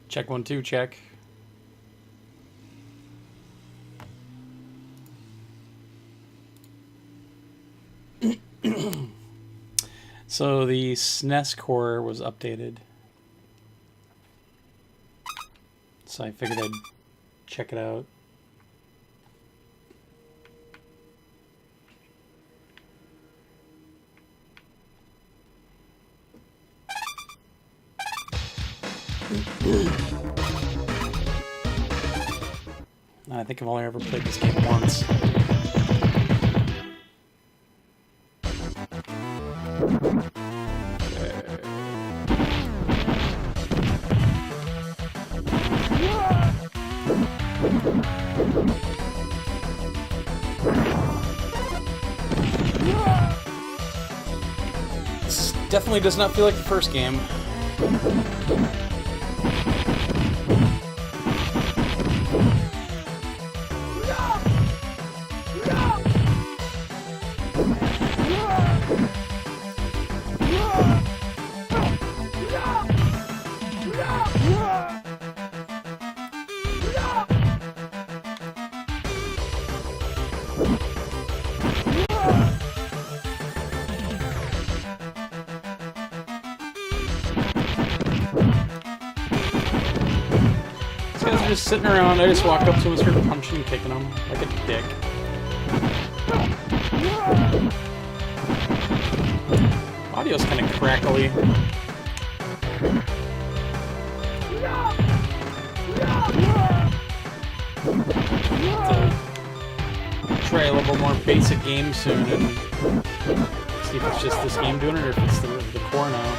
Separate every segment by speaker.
Speaker 1: Check 1 2, check. So the SNES core was updated. So I figured I'd check it out. I think I've only ever played this game once. This definitely does not feel like the first game. Just sitting around, I just walk up to him and start punching and kicking him like a dick. Audio's kind of crackly. Try a little more basic game soon and see if it's just this game doing it or if it's the core now.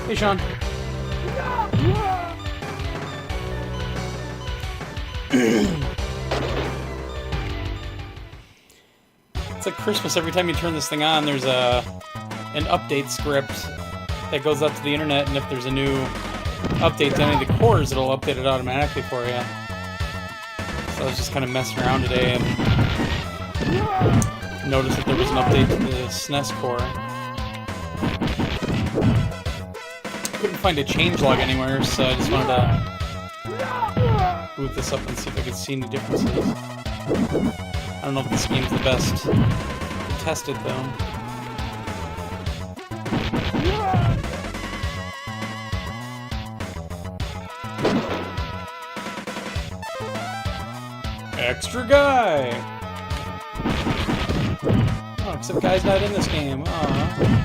Speaker 1: Hey, Sean. It's like Christmas. Every time you turn this thing on, there's an update script that goes up to the internet, and if there's a new update to any of the cores, it'll update it automatically for you. So I was just kind of messing around today and noticed that there was an update to the SNES core. Couldn't find a changelog anywhere, so I just wanted to boot this up and see if I could see any differences. I don't know if this game's the best to test it, though. Extra guy! Oh, except Guy's not in this game. Aww.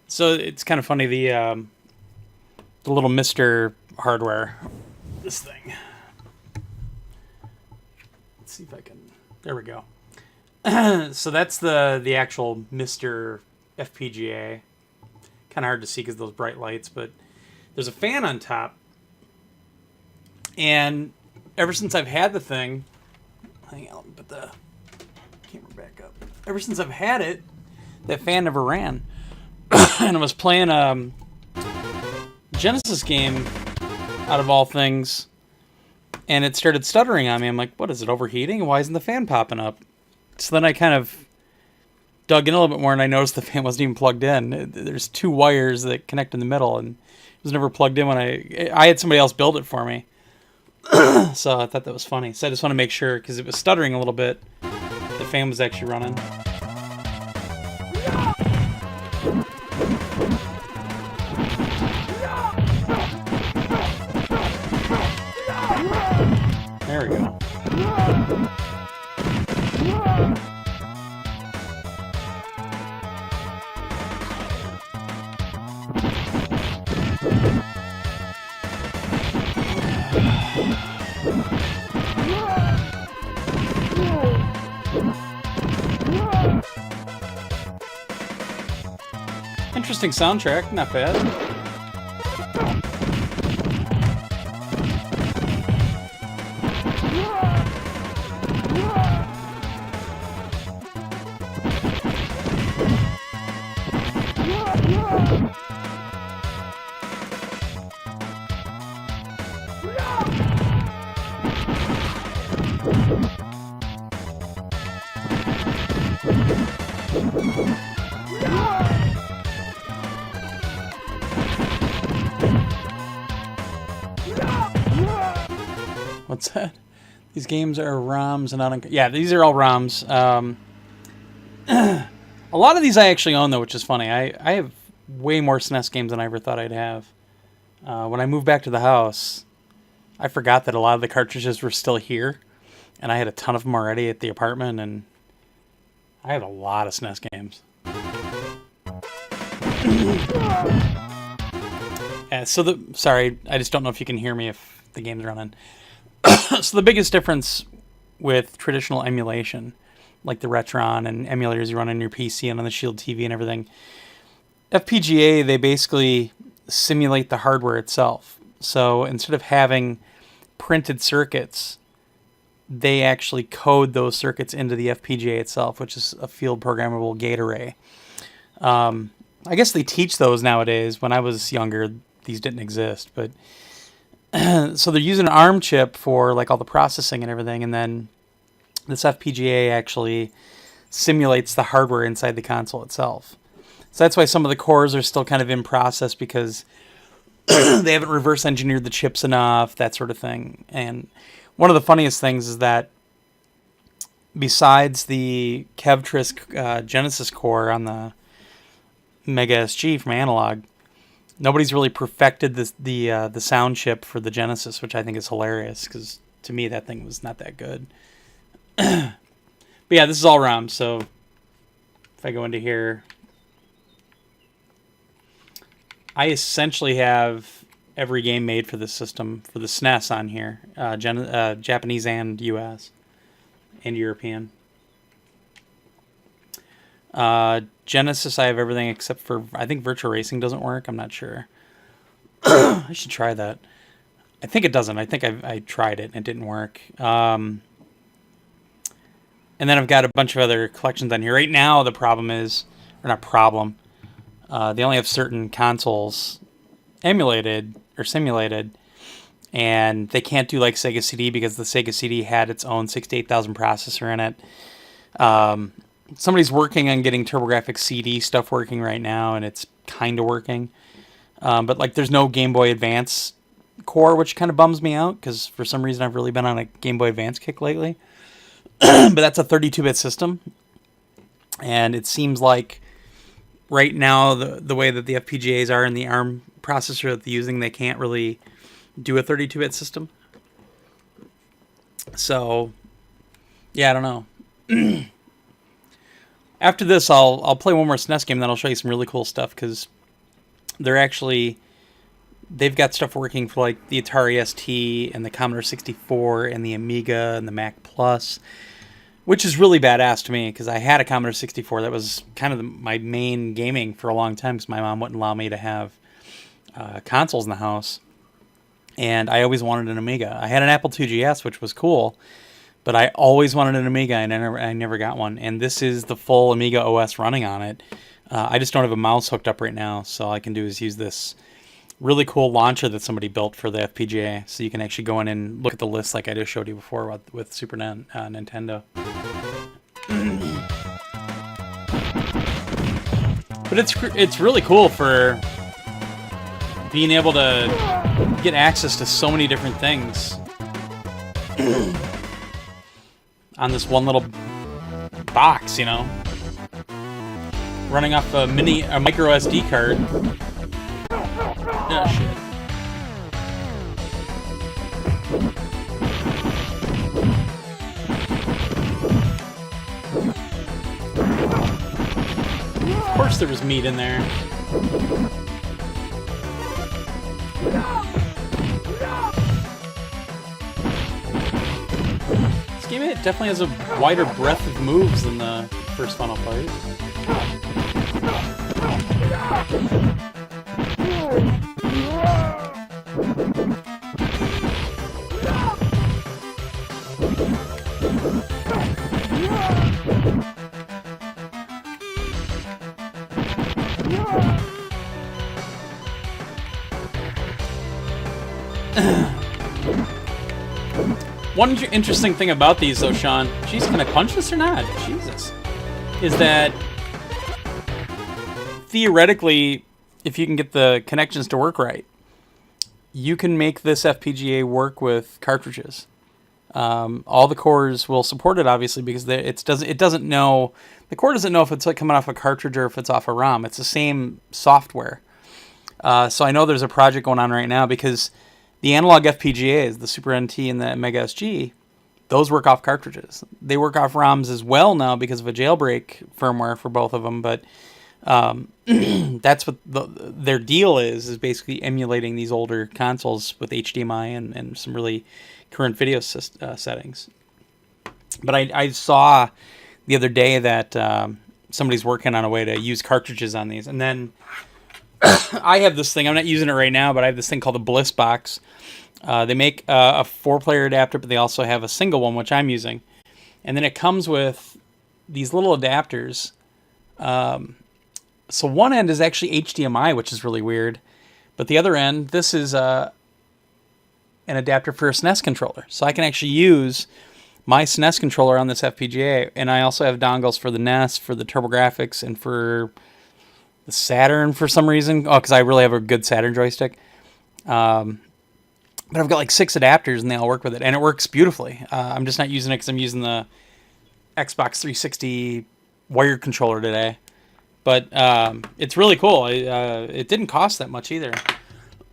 Speaker 1: So it's kind of funny, the little MiSTer hardware, this thing. Let's see if I can, there we go. So that's the actual MiSTer FPGA. Kind of hard to see because of those bright lights, but there's a fan on top. And ever since I've had the thing, hang on, let me put the camera back up. Ever since I've had it, that fan never ran. And I was playing a Genesis game, out of all things, and it started stuttering on me. I'm like, what is it, overheating? Why isn't the fan popping up? So then I kind of dug in a little bit more, and I noticed the fan wasn't even plugged in. There's 2 wires that connect in the middle, and it was never plugged in when I had somebody else build it for me. So I thought that was funny. So I just want to make sure, because it was stuttering a little bit, the fan was actually running. There we go. Interesting soundtrack, not bad. What's that? These games are ROMs and not... Yeah, these are all ROMs. A lot of these I actually own, though, which is funny. I have way more SNES games than I ever thought I'd have. When I moved back to the house, I forgot that a lot of the cartridges were still here. And I had a ton of them already at the apartment, and I have a lot of SNES games. Sorry, I just don't know if you can hear me if the game's running. So the biggest difference with traditional emulation, like the Retron and emulators you run on your PC and on the Shield TV and everything, FPGA, they basically simulate the hardware itself. So instead of having printed circuits, they actually code those circuits into the FPGA itself, which is a field programmable gate array. I guess they teach those nowadays. When I was younger, these didn't exist, but so they're using an ARM chip for like all the processing and everything, and then this FPGA actually simulates the hardware inside the console itself. So that's why some of the cores are still kind of in process, because they haven't reverse engineered the chips enough, that sort of thing. And one of the funniest things is that besides the Kevtris Genesis core on the Mega SG from Analog, nobody's really perfected the sound chip for the Genesis, which I think is hilarious, because to me that thing was not that good. But yeah, this is all ROM, so if I go into here, I essentially have every game made for this system, for the SNES on here, Japanese and US and European. Genesis, I have everything except for, I think Virtual Racing doesn't work. I'm not sure. I should try that. I think it doesn't. I think I tried it and it didn't work. And then I've got a bunch of other collections on here. Right now, the problem is, or not problem, they only have certain consoles emulated or simulated, and they can't do like Sega CD because the Sega CD had its own 68,000 processor in it. Somebody's working on getting TurboGrafx CD stuff working right now, and it's kind of working. But like, there's no Game Boy Advance core, which kind of bums me out, because for some reason I've really been on a Game Boy Advance kick lately. But that's a 32-bit system, and it seems like right now the way that the FPGAs are in the ARM processor that they're using, they can't really do a 32-bit system. So yeah, I don't know. After this, I'll play one more SNES game, then I'll show you some really cool stuff, because they've got stuff working for like the Atari ST and the Commodore 64 and the Amiga and the Mac Plus. which is really badass to me because I had a Commodore 64 that was kind of my main gaming for a long time because my mom wouldn't allow me to have consoles in the house. And I always wanted an Amiga. I had an Apple IIgs, which was cool, but I always wanted an Amiga, and I never got one. And this is the full Amiga OS running on it. I just don't have a mouse hooked up right now, so all I can do is use this really cool launcher that somebody built for the FPGA, so you can actually go in and look at the list like I just showed you before with Super Nintendo. But it's really cool for being able to get access to so many different things on this one little box, you know, running off a micro SD card. Oh shit. Of course there was meat in there. This game definitely has a wider breadth of moves than the first Final Fight. One interesting thing about these, though, Sean, jeez, can I punch this or not? Jesus. Is that theoretically, if you can get the connections to work right, you can make this FPGA work with cartridges. All the cores will support it, obviously, because it doesn't know, the core doesn't know if it's like coming off a cartridge or if it's off a ROM. It's the same software. So I know there's a project going on right now because the analog FPGAs, the Super NT and the Mega SG, those work off cartridges. They work off ROMs as well now because of a jailbreak firmware for both of them, but that's what their deal is basically emulating these older consoles with HDMI and some really current video settings. But I saw the other day that somebody's working on a way to use cartridges on these. And then I have this thing, I'm not using it right now, but I have this thing called a Bliss Box. They make a 4-player adapter, but they also have a single one, which I'm using. And then it comes with these little adapters. So one end is actually HDMI, which is really weird. But the other end, this is an adapter for a SNES controller. So I can actually use my SNES controller on this FPGA. And I also have dongles for the NES, for the TurboGrafx, and for the Saturn for some reason. Oh, because I really have a good Saturn joystick. But I've got like 6 adapters and they all work with it. And it works beautifully. I'm just not using it because I'm using the Xbox 360 wired controller today. But it's really cool. It didn't cost that much either.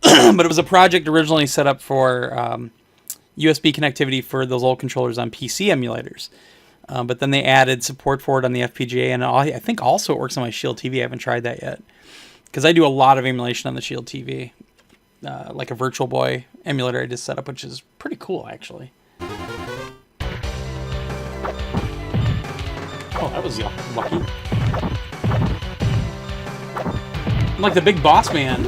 Speaker 1: But it was a project originally set up for USB connectivity for those old controllers on PC emulators. But then they added support for it on the FPGA. And I think also it works on my Shield TV. I haven't tried that yet. Because I do a lot of emulation on the Shield TV. Like a Virtual Boy emulator I just set up, which is pretty cool, actually. Oh, that was lucky. I'm like the big boss man.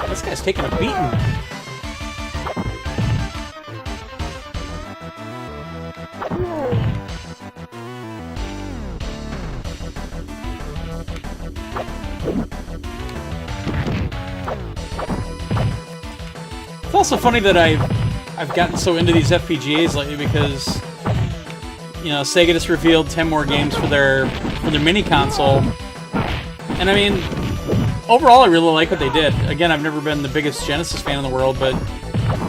Speaker 1: This guy's taking a beating. It's also funny that I've gotten so into these FPGAs lately because, you know, Sega just revealed 10 more games for their mini console, and I mean, overall I really like what they did. Again, I've never been the biggest Genesis fan in the world, but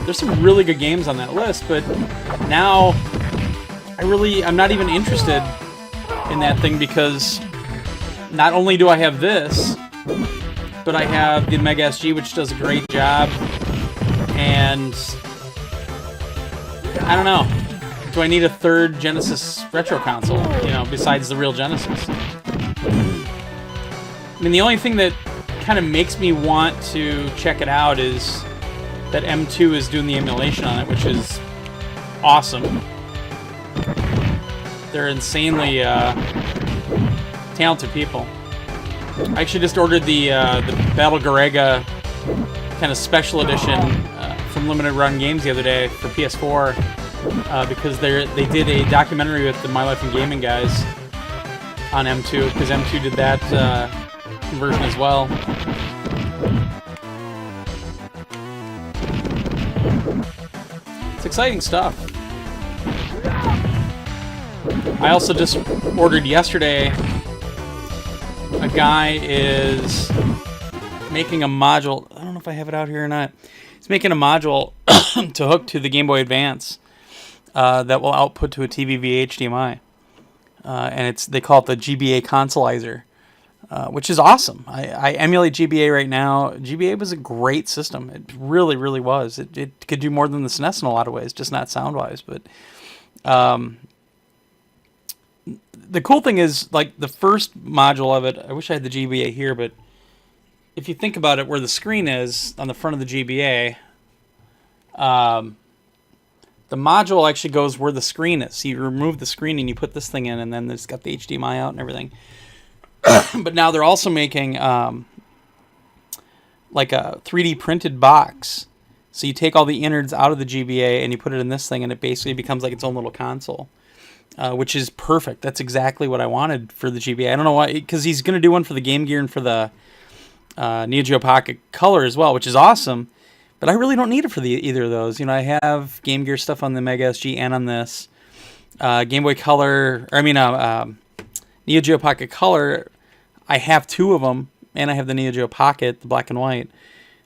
Speaker 1: there's some really good games on that list. But now I'm not even interested in that thing because not only do I have this, but I have the Mega SG, which does a great job. And I don't know. Do I need a third Genesis retro console, you know, besides the real Genesis? I mean, the only thing that kind of makes me want to check it out is that M2 is doing the emulation on it, which is awesome. They're insanely talented people. I actually just ordered the Battle Garega kind of special edition from Limited Run Games the other day for PS4 because they did a documentary with the My Life in Gaming guys on M2, because M2 did that conversion as well. It's exciting stuff. I also just ordered yesterday. A guy is making a module. I don't know if I have it out here or not. He's making a module to hook to the Game Boy Advance that will output to a TV via HDMI. And they call it the GBA Consolizer, which is awesome. I emulate GBA right now. GBA was a great system. It really, really was. It could do more than the SNES in a lot of ways, just not sound-wise. But the cool thing is, like, the first module of it, I wish I had the GBA here, but if you think about it, where the screen is on the front of the GBA, the module actually goes where the screen is. So you remove the screen and you put this thing in, and then it's got the HDMI out and everything. But now they're also making like a 3D printed box. So you take all the innards out of the GBA and you put it in this thing, and it basically becomes like its own little console. Which is perfect. That's exactly what I wanted for the GBA. I don't know why, because he's going to do one for the Game Gear and for the Neo Geo Pocket Color as well, which is awesome. But I really don't need it for either of those. You know, I have Game Gear stuff on the Mega SG and on this. Game Boy Color, Neo Geo Pocket Color, I have two of them, and I have the Neo Geo Pocket, the black and white.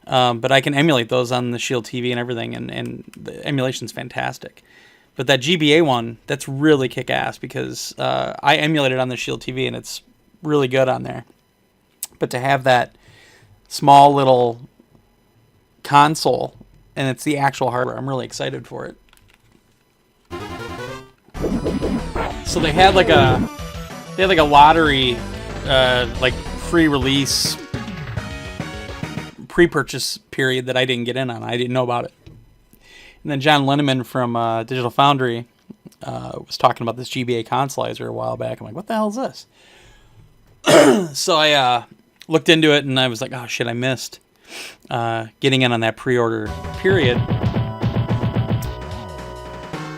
Speaker 1: But I can emulate those on the Shield TV and everything, and the emulation's fantastic. But that GBA one, that's really kick-ass, because I emulated on the Shield TV, and it's really good on there. But to have that small little console, and it's the actual hardware, I'm really excited for it. So they had like a lottery, like pre-release, pre-purchase period that I didn't get in on. I didn't know about it. And then John Linneman from Digital Foundry was talking about this GBA Consolizer a while back. I'm like, what the hell is this? So I looked into it, and I was like, oh shit, I missed getting in on that pre-order period.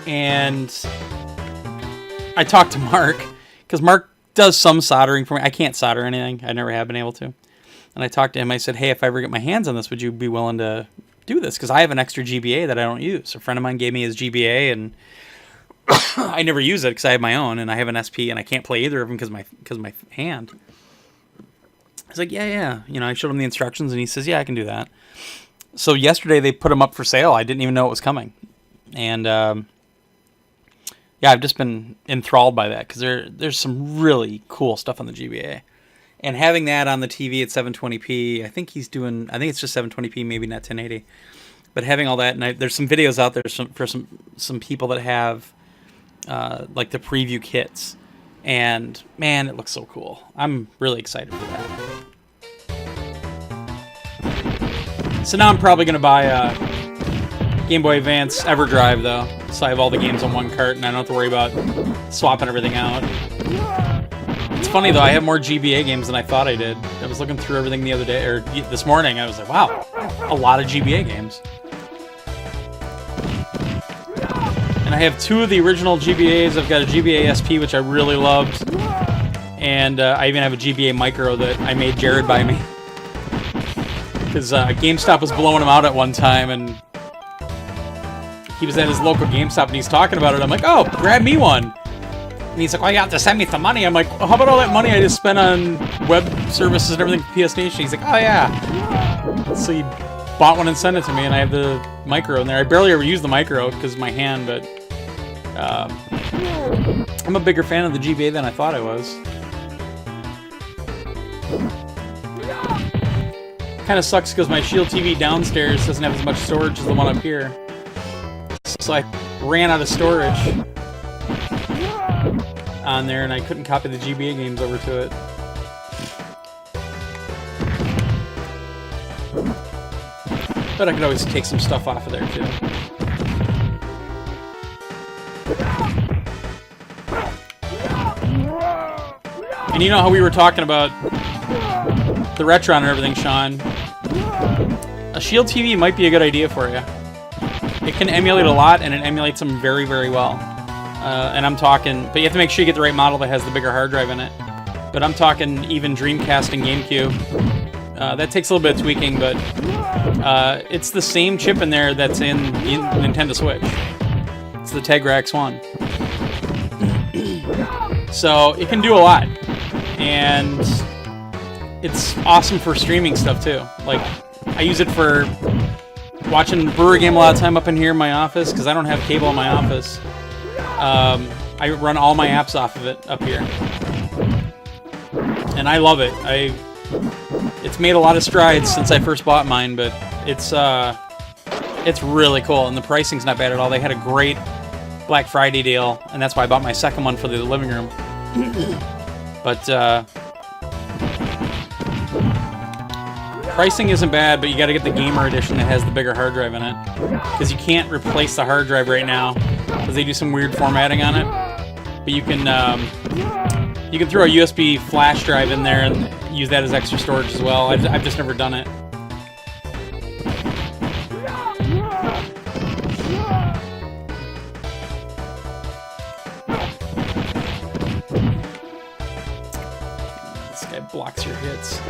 Speaker 1: And I talked to Mark, because Mark does some soldering for me. I can't solder anything. I never have been able to. And I talked to him. I said, hey, if I ever get my hands on this, would you be willing to do this? Because I have an extra GBA that I don't use. A friend of mine gave me his GBA, and I never use it because I have my own, and I have an SP, and I can't play either of them because my hand. I was like, yeah. You know, I showed him the instructions, and he says, yeah, I can do that. So yesterday they put them up for sale. I didn't even know it was coming. And yeah, I've just been enthralled by that, because there's some really cool stuff on the GBA. And having that on the TV at 720p, I think it's just 720p, maybe not 1080. But having all that, and there's some videos out there for some people that have like the preview kits. And man, it looks so cool. I'm really excited for that. So now I'm probably going to buy a Game Boy Advance EverDrive, though. So I have all the games on one cart, and I don't have to worry about swapping everything out. It's funny, though, I have more GBA games than I thought I did. I was looking through everything the other day, or this morning. I was like, wow, a lot of GBA games. And I have two of the original GBAs. I've got a GBA SP, which I really loved. And I even have a GBA Micro that I made Jared buy me. Because GameStop was blowing him out at one time, and he was at his local GameStop, and he's talking about it. I'm like, oh, grab me one. And he's like, well, you have to send me some money. I'm like, well, how about all that money I just spent on web services and everything for PS Station? He's like, oh, yeah. So he bought one and sent it to me, and I have the Micro in there. I barely ever use the Micro because of my hand, but I'm a bigger fan of the GBA than I thought I was. Kind of sucks because my Shield TV downstairs doesn't have as much storage as the one up here. So I ran out of storage on there, and I couldn't copy the GBA games over to it. But I could always take some stuff off of there too. And you know how we were talking about the Retron and everything, Sean? A Shield TV might be a good idea for you. It can emulate a lot, and it emulates them very, very well. And I'm talking, but you have to make sure you get the right model that has the bigger hard drive in it. But I'm talking even Dreamcast and GameCube. That takes a little bit of tweaking, but it's the same chip in there that's in Nintendo Switch. It's the Tegra X1. So it can do a lot. And it's awesome for streaming stuff too. Like, I use it for watching Brewer Game a lot of time up in here in my office, because I don't have cable in my office. I run all my apps off of it up here. And I love it. It's made a lot of strides since I first bought mine, but it's really cool, and the pricing's not bad at all. They had a great Black Friday deal, and that's why I bought my second one for the living room. But pricing isn't bad, but you got to get the gamer edition that has the bigger hard drive in it, because you can't replace the hard drive right now because they do some weird formatting on it. But you can throw a USB flash drive in there and use that as extra storage as well. I've just never done it. This guy blocks your hits.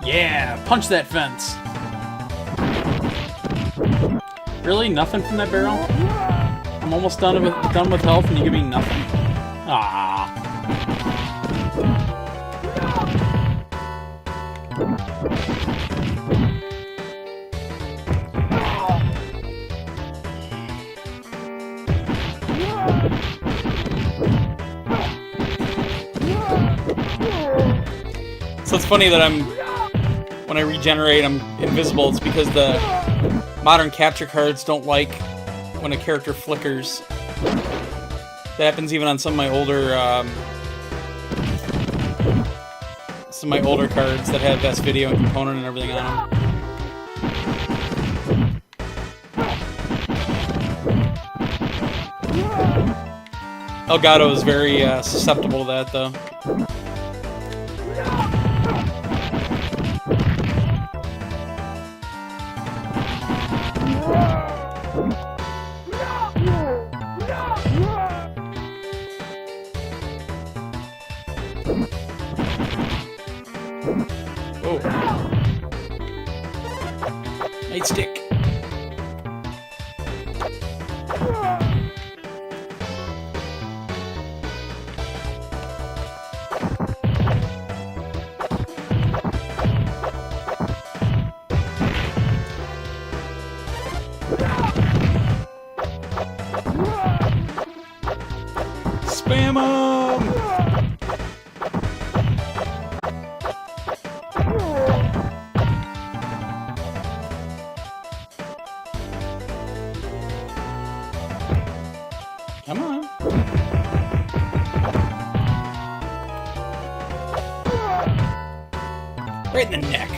Speaker 1: Yeah, punch that fence. Really? Nothing from that barrel? I'm almost done with health and you give me nothing? Ah. So it's funny that when I regenerate, I'm invisible. It's because the modern capture cards don't like when a character flickers. That happens even on some of my older cards that have best video and component and everything on them. Elgato is very susceptible to that, though. Oh. Nightstick. Spam 'em! Come on. Right in the neck.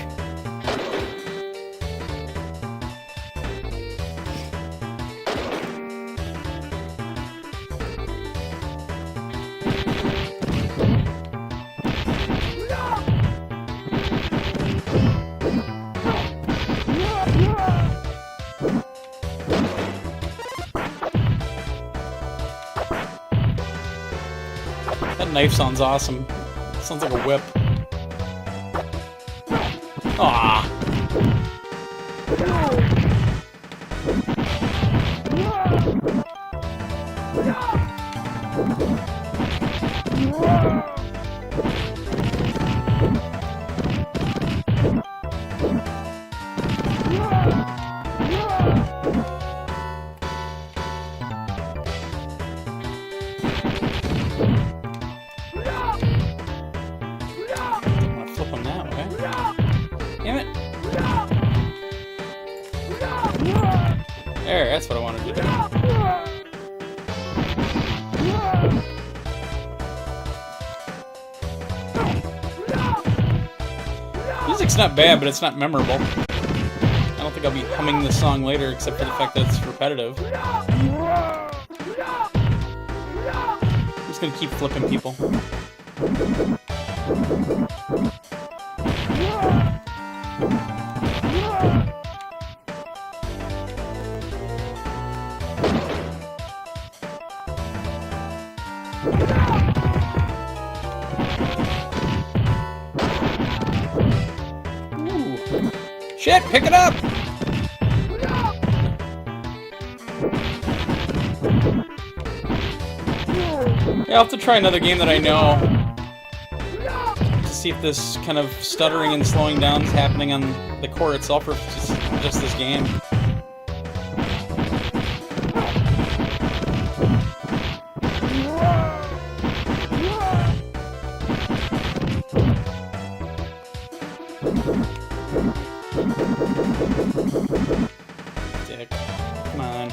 Speaker 1: That knife sounds awesome. It sounds like a whip. Ah. Flip them that way. Damn it. There, that's what I wanted to do. Music's not bad, but it's not memorable. I don't think I'll be humming this song later, except for the fact that it's repetitive. I'm just gonna keep flipping people. Shit, pick it up! Yeah, I'll have to try another game that I know to see if this kind of stuttering and slowing down is happening on the core itself or if it's just this game. Dick. Come on.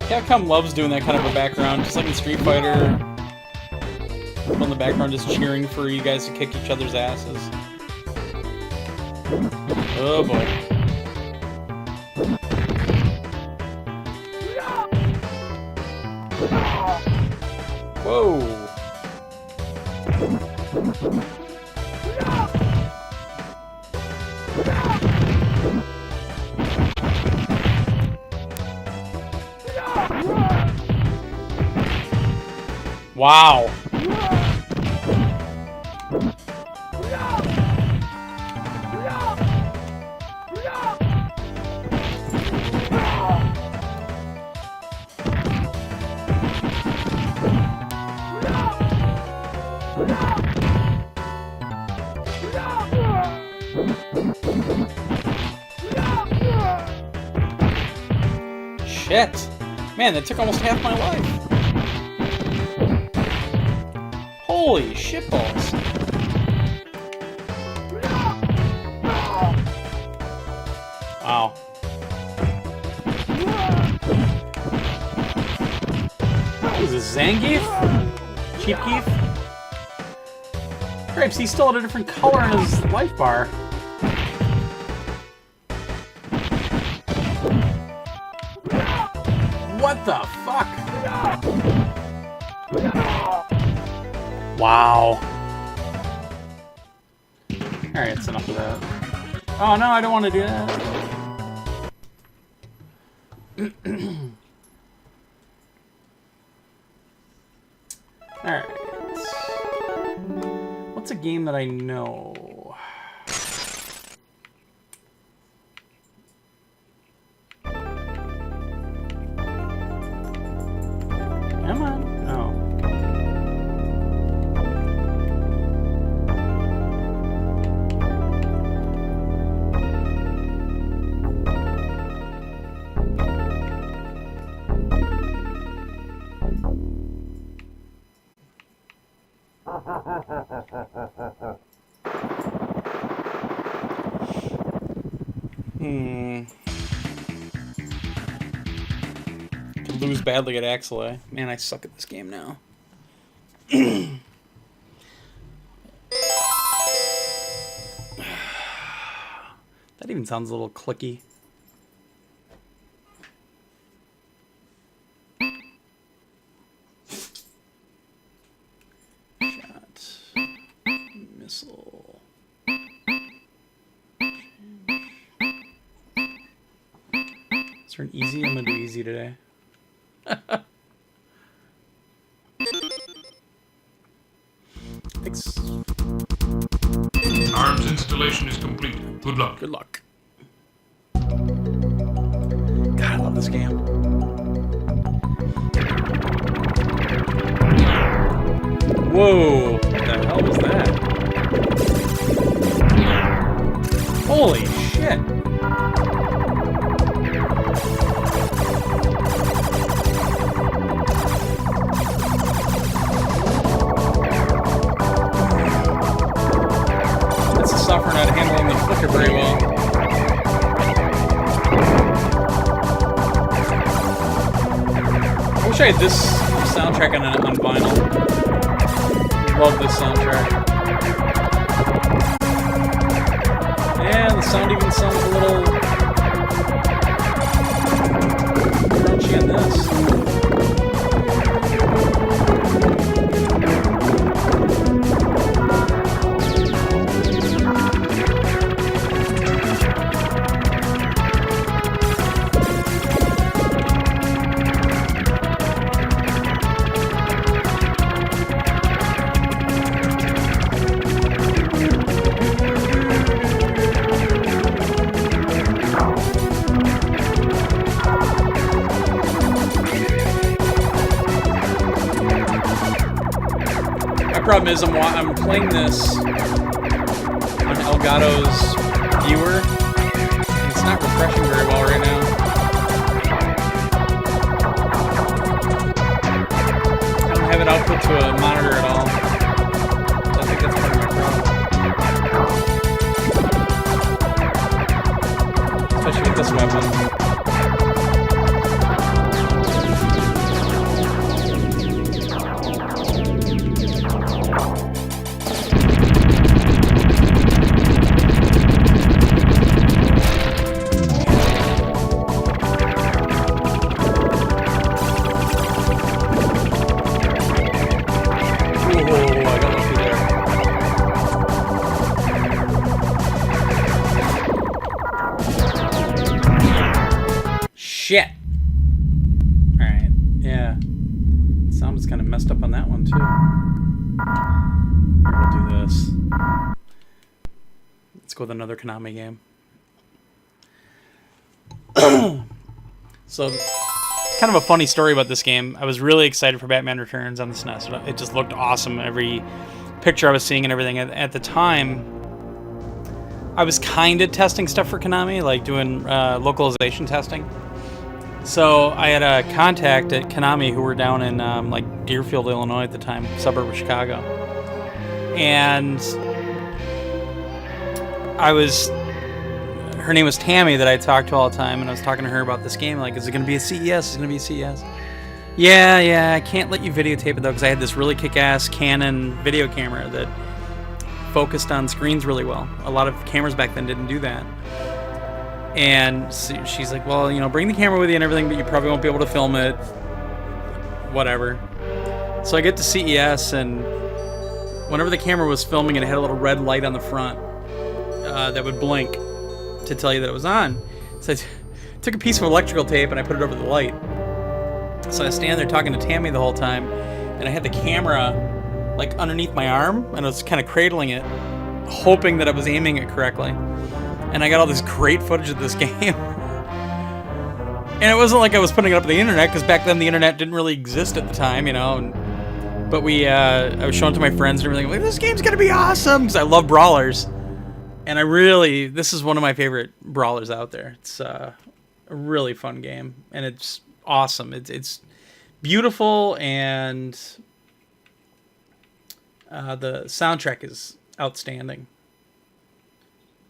Speaker 1: Capcom loves doing that kind of a background, just like in Street Fighter. People in the background just cheering for you guys to kick each other's asses. Oh boy. Whoa. Wow. Shit. Man, that took almost half my life. Holy shitballs. Wow. What is this, Zangief? Cheap Keef? Cripes, he still had a different color in his life bar. What the fuck? Wow. Alright, that's enough of that. Oh no, I don't want to do that. Alright. What's a game that I know? Come on. Oh. Could lose badly at Axelay. Man, I suck at this game now. That even sounds a little clicky. Shot. Missile. Is there an easy? I'm gonna do easy today. Thanks.
Speaker 2: Arms installation is complete. Good luck.
Speaker 1: Good luck. God, I love this game. Whoa! What the hell was that? Holy shit! software not handling the flicker very well. I wish I had this soundtrack on vinyl. Love this soundtrack. Yeah, the sound even sounds a little crunchy on this. Problem is, I'm playing this on Elgato's viewer, and it's not refreshing very well right now. I don't have it output to a monitor at all, so I think that's part of my problem. Especially with this weapon. Shit! Alright, yeah. Sound was kind of messed up on that one, too. Here, we'll do this. Let's go with another Konami game. So, kind of a funny story about this game. I was really excited for Batman Returns on the SNES. It just looked awesome. Every picture I was seeing and everything. At the time, I was kind of testing stuff for Konami, like doing localization testing. So I had a contact at Konami who were down in like Deerfield, Illinois at the time, suburb of Chicago. And her name was Tammy that I talked to all the time, and I was talking to her about this game, like, is it going to be a CES? Is it going to be a CES? Yeah, I can't let you videotape it though, because I had this really kick-ass Canon video camera that focused on screens really well. A lot of cameras back then didn't do that. And she's like, well, you know, bring the camera with you and everything, but you probably won't be able to film it. Whatever. So I get to CES, and whenever the camera was filming, it had a little red light on the front that would blink to tell you that it was on. So I took a piece of electrical tape and I put it over the light. So I stand there talking to Tammy the whole time, and I had the camera like underneath my arm, and I was kind of cradling it, hoping that I was aiming it correctly. And I got all this great footage of this game. And it wasn't like I was putting it up on the internet, because back then the internet didn't really exist at the time, you know. But I was showing it to my friends and everything. Like, this game's gonna be awesome, because I love brawlers. And this is one of my favorite brawlers out there. It's a really fun game, and it's awesome. It's beautiful, and the soundtrack is outstanding.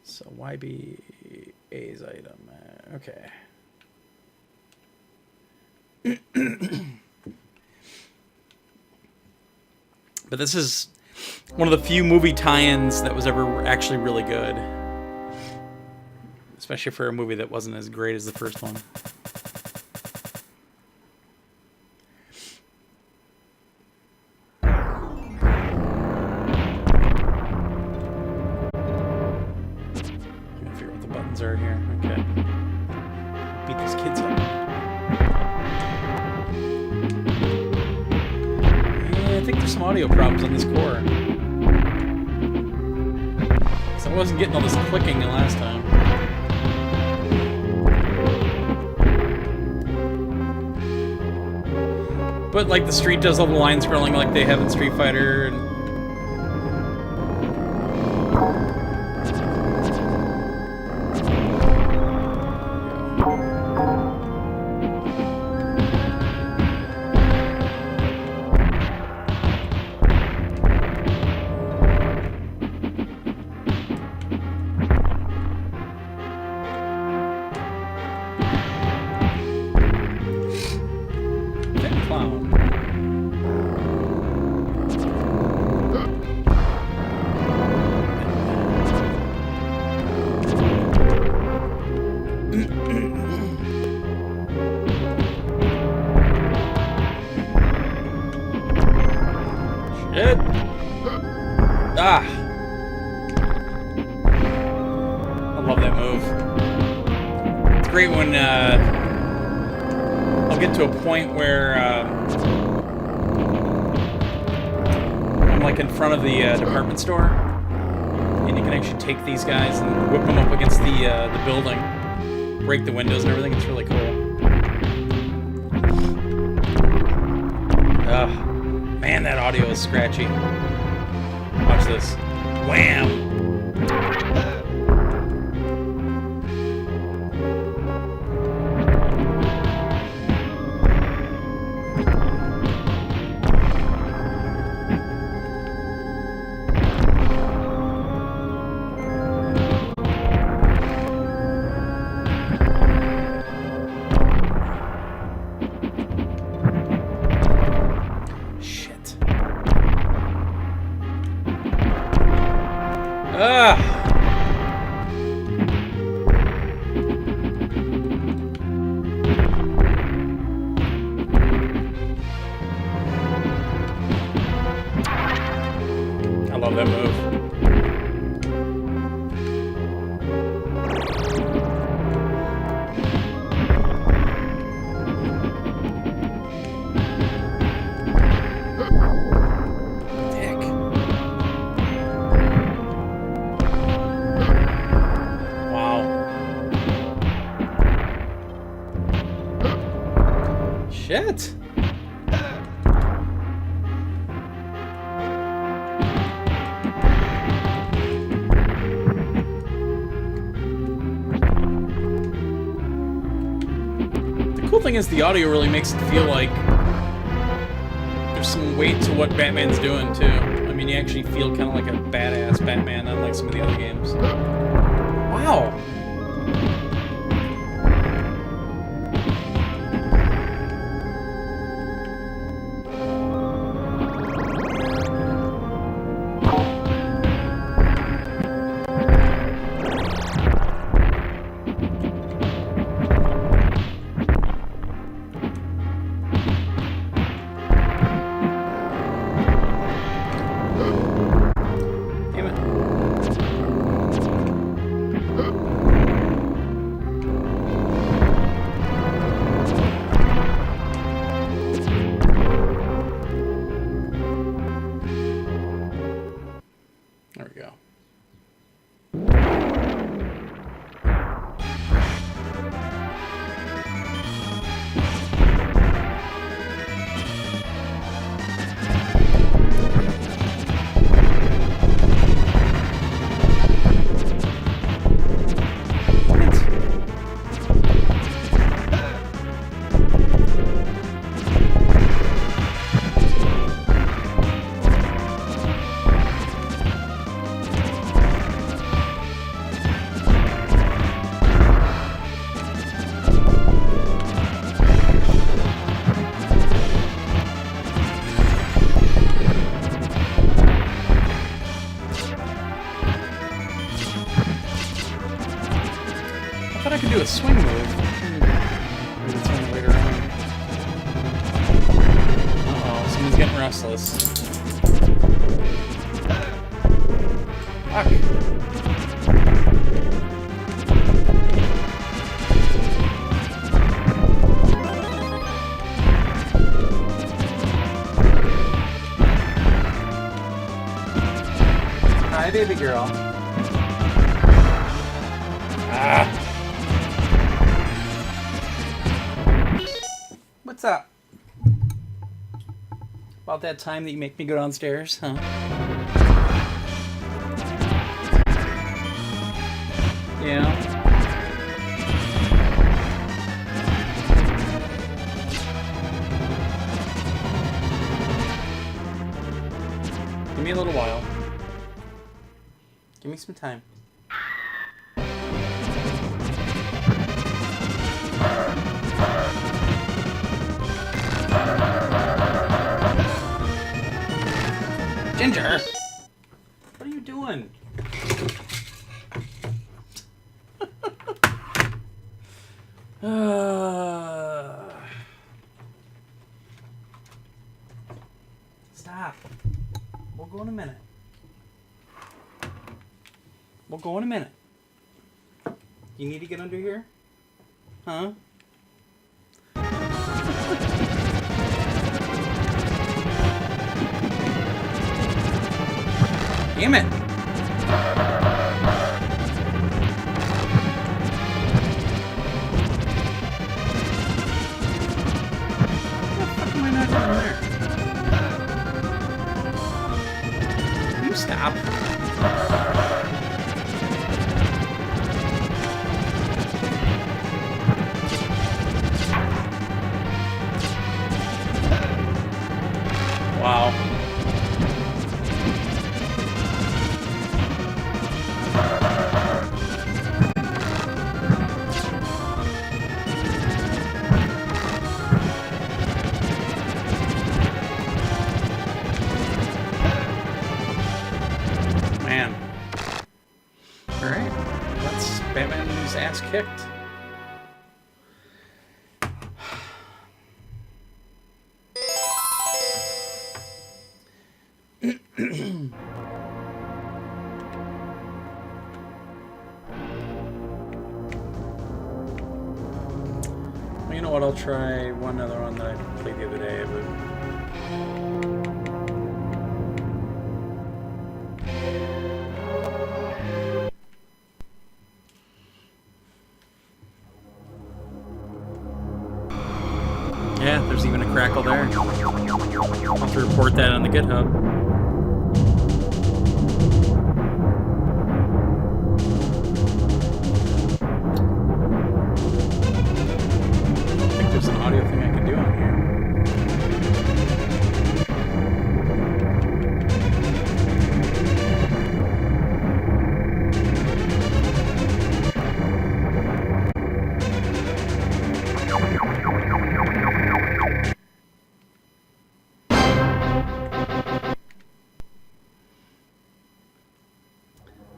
Speaker 1: So YBA's item, okay. But this is one of the few movie tie-ins that was ever actually really good. Especially for a movie that wasn't as great as the first one. Are here. Okay. Beat these kids up. Yeah, I think there's some audio problems on this core. So I wasn't getting all this clicking the last time. But like the street does all the line scrolling like they have in Street Fighter, and Love that move. It's great when I'll get to a point where I'm like in front of the department store, and you can actually take these guys and whip them up against the building, break the windows and everything. It's really cool. Man, that audio is scratchy. Watch this. Wham! I love that move. Dick. Wow. Shit. The cool thing is the audio really makes it feel like there's some weight to what Batman's doing too. I mean, you actually feel kind of like a badass Batman, unlike some of the other games. Wow. There we go. I thought I could do a swing move. Maybe it's on the later on. Uh-oh, someone's getting restless. Fuck. Hi, baby girl. Ah. What's up? About that time that you make me go downstairs, huh? Yeah. Give me a little while. Give me some time. Ginger! What are you doing? Stop. We'll go in a minute. We'll go in a minute. You need to get under here? Huh? Damn it! How am I not down there? You stop. Wow. Man. Alright. Let's Batman's ass kicked. Well, you know what? I'll try one other one that I played the other day, but yeah, there's even a crackle there. I'll have to report that on the GitHub. I think there's an audio thing I can do on here.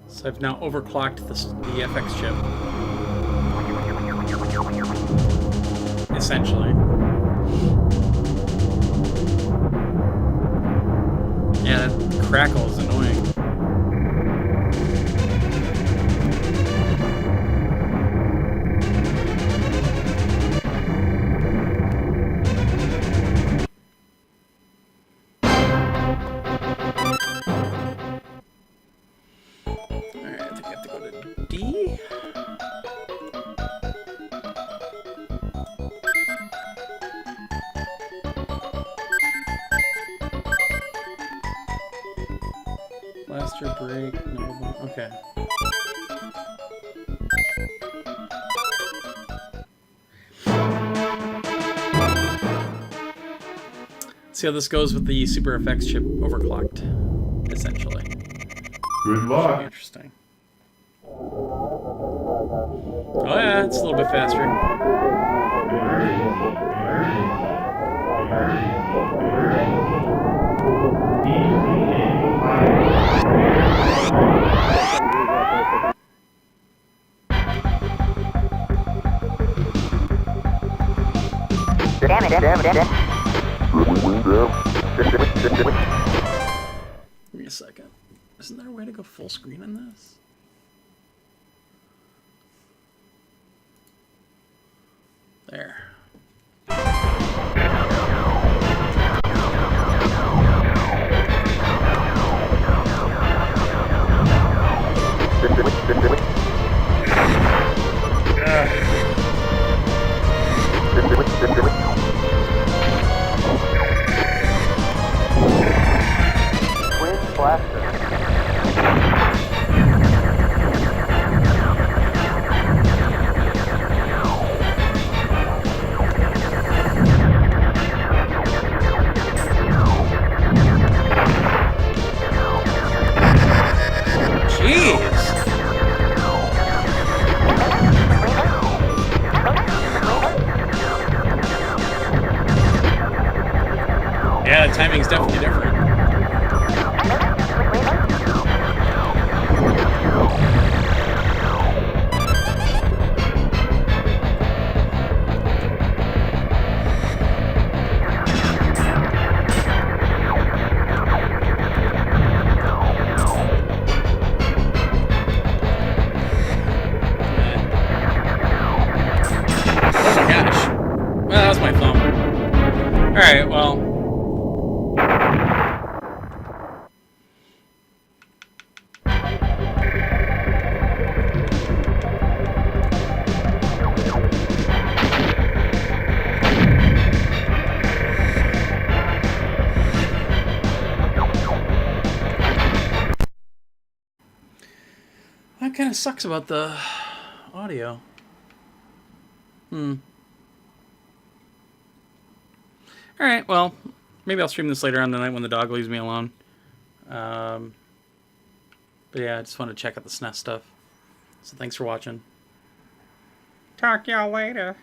Speaker 1: So I've now overclocked the FX chip. Essentially. Yeah, that crackle is annoying. Alright, I think I have to go to D. Blaster break, no, okay. See how this goes with the Super FX chip overclocked, essentially.
Speaker 2: Good luck.
Speaker 1: Should be interesting. Oh yeah, it's a little bit faster. Give me a second. Isn't there a way to go full screen on this? There.
Speaker 3: Twin blaster.
Speaker 1: that kind of sucks about the audio. Alright, well, maybe I'll stream this later on tonight when the dog leaves me alone. But yeah, I just want to check out the SNES stuff. So thanks for watching. Talk y'all later.